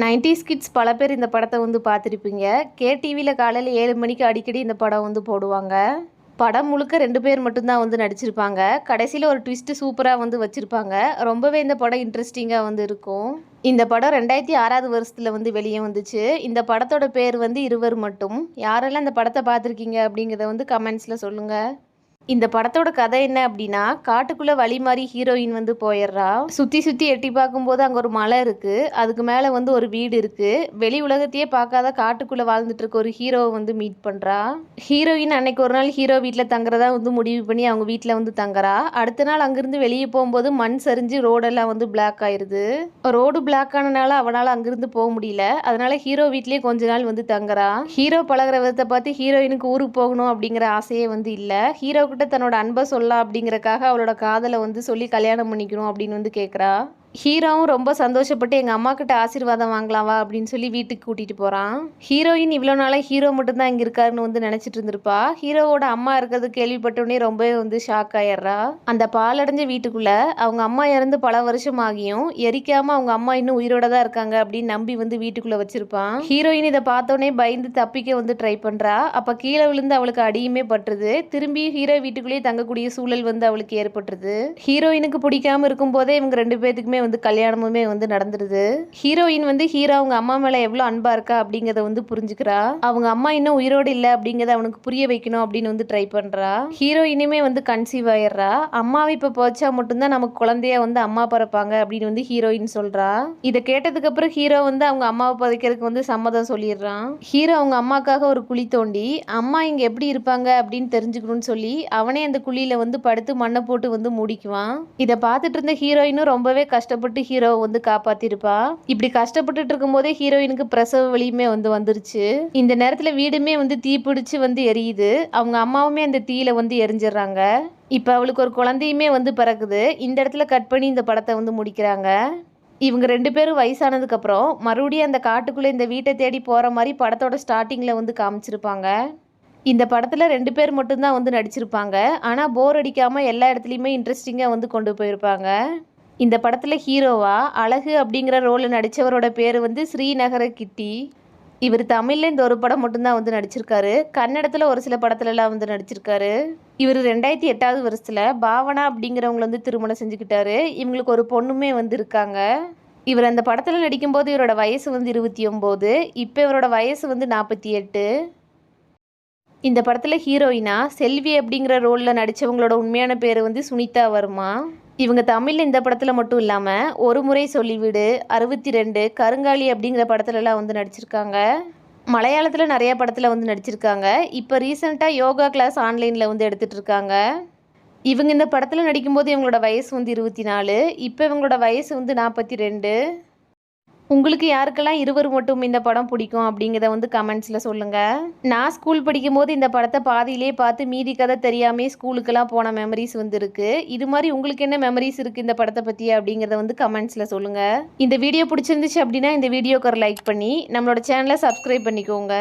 90s kids பல பேர் இந்த படத்தை வந்து பார்த்துருப்பீங்க. கேடிவியில் காலையில் 7 மணிக்கு அடிக்கடி இந்த படம் வந்து போடுவாங்க. படம் முழுக்க 2 பேர் மட்டும்தான் வந்து நடிச்சிருப்பாங்க. கடைசியில் ஒரு ட்விஸ்ட்டு சூப்பராக வந்து வச்சுருப்பாங்க. ரொம்பவே இந்த படம் இன்ட்ரெஸ்டிங்காக வந்து இருக்கும். இந்த படம் 2006 வருஷத்தில் வந்து வெளியே வந்துச்சு. இந்த படத்தோட பேர் வந்து இருவர் மட்டும். யாரெல்லாம் இந்த படத்தை பார்த்துருக்கீங்க அப்படிங்கிறத வந்து கமெண்ட்ஸில் சொல்லுங்கள். இந்த படத்தோட கதை என்ன அப்படின்னா, காட்டுக்குள்ள வழி மாறி ஹீரோயின் வந்து போயிடுறா. சுற்றி சுற்றி எட்டி பார்க்கும்போது அங்கே ஒரு மலை இருக்குது. அதுக்கு மேலே வந்து ஒரு வீடு இருக்குது. வெளி உலகத்தையே பார்க்காத காட்டுக்குள்ளே வாழ்ந்துட்டு இருக்க ஒரு ஹீரோவை வந்து மீட் பண்ணுறா. ஹீரோயின் அன்னைக்கு ஒரு நாள் ஹீரோ வீட்டில் தங்குறதா வந்து முடிவு பண்ணி அவங்க வீட்டில் வந்து தங்குறா. அடுத்த நாள் அங்கேருந்து வெளியே போகும்போது மண் சரிஞ்சு ரோடெல்லாம் வந்து பிளாக் ஆயிடுது. ரோடு பிளாக் ஆனனால அவனால் அங்கேருந்து போக முடியல. அதனால ஹீரோ வீட்லேயே கொஞ்ச நாள் வந்து தங்குறா. ஹீரோ பழகிற விதத்தை பார்த்து ஹீரோயினுக்கு ஊருக்கு போகணும் அப்படிங்கிற ஆசையே வந்து இல்லை. ஹீரோ கிட்ட தன்னோட அன்பை சொல்லலாம் அப்படிங்கறக்காக அவளோட காதலை வந்து சொல்லி கல்யாணம் பண்ணிக்கணும் அப்படின்னு வந்து கேட்குறா. ஹீரோவும் ரொம்ப சந்தோஷப்பட்டு எங்கள் அம்மா கிட்ட ஆசீர்வாதம் வாங்கலாவா அப்படின்னு சொல்லி வீட்டுக்கு கூட்டிகிட்டு போகிறான். ஹீரோயின் இவ்வளோ நாளாக ஹீரோ மட்டும்தான் இங்கே இருக்காருன்னு வந்து நினச்சிட்டு இருந்திருப்பா. ஹீரோவோட அம்மா இருக்கிறது கேள்விப்பட்டோடனே ரொம்பவே வந்து ஷாக் ஆயிடுறா. அந்த பாலடைஞ்ச வீட்டுக்குள்ளே அவங்க அம்மா இறந்து பல வருஷம் ஆகியும் எரிக்காமல் அவங்க அம்மா இன்னும் உயிரோட தான் இருக்காங்க அப்படின்னு நம்பி வந்து வீட்டுக்குள்ளே வச்சிருப்பான். ஹீரோயின் இதை பார்த்தோன்னே பயந்து தப்பிக்க வந்து ட்ரை பண்ணுறா. அப்போ கீழே விழுந்து அவளுக்கு அடியுமே பட்டுருது. திரும்பி ஹீரோ வீட்டுக்குள்ளேயே தங்கக்கூடிய சூழல் வந்து அவளுக்கு ஏற்பட்டுருது. ஹீரோயினுக்கு பிடிக்காம இருக்கும் போதே இவங்க 2 பேத்துக்குமே வந்து கல்யாணமுமே வந்து நடந்துருது. ஹீரோயின் வந்து ஹீரோ அவங்க அம்மா மேல எவ்வளவு அன்பா இருக்கா அப்படிங்கறத வந்து புரிஞ்சுக்கிறா. அவங்க அம்மா இன்னும் உயிரோடு இல்லை அப்படிங்கறத அவனுக்கு புரிய வைக்கணும் அப்படின்னு வந்து ட்ரை பண்றா. ஹீரோயினுமே வந்து கன்சீவ் ஆயிடுறா. அம்மாவை இப்ப போச்சா மட்டும்தான் நமக்கு குழந்தைய வந்து அம்மா பிறப்பாங்க அப்படின்னு வந்து ஹீரோயின் சொல்றா. இதை கேட்டதுக்கு அப்புறம் ஹீரோ வந்து அவங்க அம்மாவை புதைக்கிறதுக்கு வந்து சம்மதம் சொல்லிடுறான். ஹீரோ அவங்க அம்மாக்காக ஒரு குழி தோண்டி அம்மா இங்க எப்படி இருப்பாங்க அப்படின்னு தெரிஞ்சுக்கணும்னு சொல்லி அவனே அந்த குழியில வந்து படுத்து மண்ணை போட்டு வந்து மூடிக்குவான். இதை பார்த்துட்டு இருந்த ஹீரோயினும் ரொம்பவே கஷ்டப்பட்டு ஹீரோ வந்து காப்பாத்திருப்பா. இப்படி கஷ்டப்பட்டுட்டு இருக்கும் போதே ஹீரோயினுக்கு பிரசவ வலியுமே வந்து வந்துருச்சு. இந்த நேரத்துல வீடுமே வந்து தீப்பிடிச்சு வந்து எரியுது. அவங்க அம்மாவுமே அந்த தீயில வந்து எரிஞ்சிடறாங்க. இப்ப அவளுக்கு ஒரு குழந்தையுமே வந்து பிறகுது. இந்த இடத்துல கட் பண்ணி இந்த படத்தை வந்து முடிக்கிறாங்க. இவங்க 2 பேரும் வயசானதுக்கு அப்புறம் மறுபடியும் அந்த காட்டுக்குள்ள இந்த வீட்டை தேடி போற மாதிரி படத்தோட ஸ்டார்டிங்ல வந்து காமிச்சிருப்பாங்க. இந்த படத்துல 2 பேர் மட்டும்தான் வந்து நடிச்சிருப்பாங்க. ஆனா போர் அடிக்காம எல்லா இடத்துலையுமே இன்ட்ரெஸ்டிங்கா வந்து கொண்டு போயிருப்பாங்க. இந்த படத்தில் ஹீரோவா அழகு அப்படிங்கிற ரோலில் நடித்தவரோட பேர் வந்து ஸ்ரீநகர கிட்டி. இவர் தமிழில் இந்த ஒரு படம் மட்டும்தான் வந்து நடிச்சிருக்காரு. கன்னடத்தில் ஒரு சில படத்துலலாம் வந்து நடிச்சிருக்காரு. இவர் 2008 வருஷத்தில் பாவனா அப்படிங்கிறவங்களை வந்து திருமணம் செஞ்சுக்கிட்டாரு. இவங்களுக்கு ஒரு பொண்ணுமே வந்து இருக்காங்க. இவர் அந்த படத்தில் நடிக்கும்போது இவரோட வயசு வந்து 29. இப்போ இவரோட வயசு வந்து 48. இந்த படத்தில் ஹீரோயினா செல்வி அப்படிங்கிற ரோலில் நடித்தவங்களோட உண்மையான பேர் வந்து சுனிதா வர்மா. இவங்க தமிழில் இந்த படத்தில் மட்டும் இல்லாமல் ஒரு முறை சொல்லிவிடு, 62, கருங்காலி அப்படிங்கிற படத்துலலாம் வந்து நடிச்சிருக்காங்க. மலையாளத்தில் நிறைய படத்தில் வந்து நடிச்சிருக்காங்க. இப்போ ரீசெண்டாக யோகா கிளாஸ் ஆன்லைனில் வந்து எடுத்துகிட்டு இருக்காங்க. இவங்க இந்த படத்தில் நடிக்கும்போது இவங்களோட வயசு வந்து 24. இப்போ இவங்களோட வயசு வந்து 42. உங்களுக்கு யாருக்கெல்லாம் இருவர் மட்டும் இந்த படம் பிடிக்கும் அப்படிங்கிறத வந்து கமெண்ட்ஸில் சொல்லுங்கள். நான் ஸ்கூல் படிக்கும்போது இந்த படத்தை பாதியிலே பார்த்து மீதி கதை தெரியாமே ஸ்கூலுக்கெல்லாம் போன மெமரிஸ் வந்து இருக்குது. இது மாதிரி உங்களுக்கு என்ன மெமரிஸ் இருக்குது இந்த படத்தை பற்றி அப்படிங்கிறத வந்து கமெண்ட்ஸில் சொல்லுங்கள். இந்த வீடியோ பிடிச்சிருந்துச்சு அப்படின்னா இந்த வீடியோக்கு ஒரு லைக் பண்ணி நம்மளோட சேனலை சப்ஸ்கிரைப் பண்ணிக்கோங்க.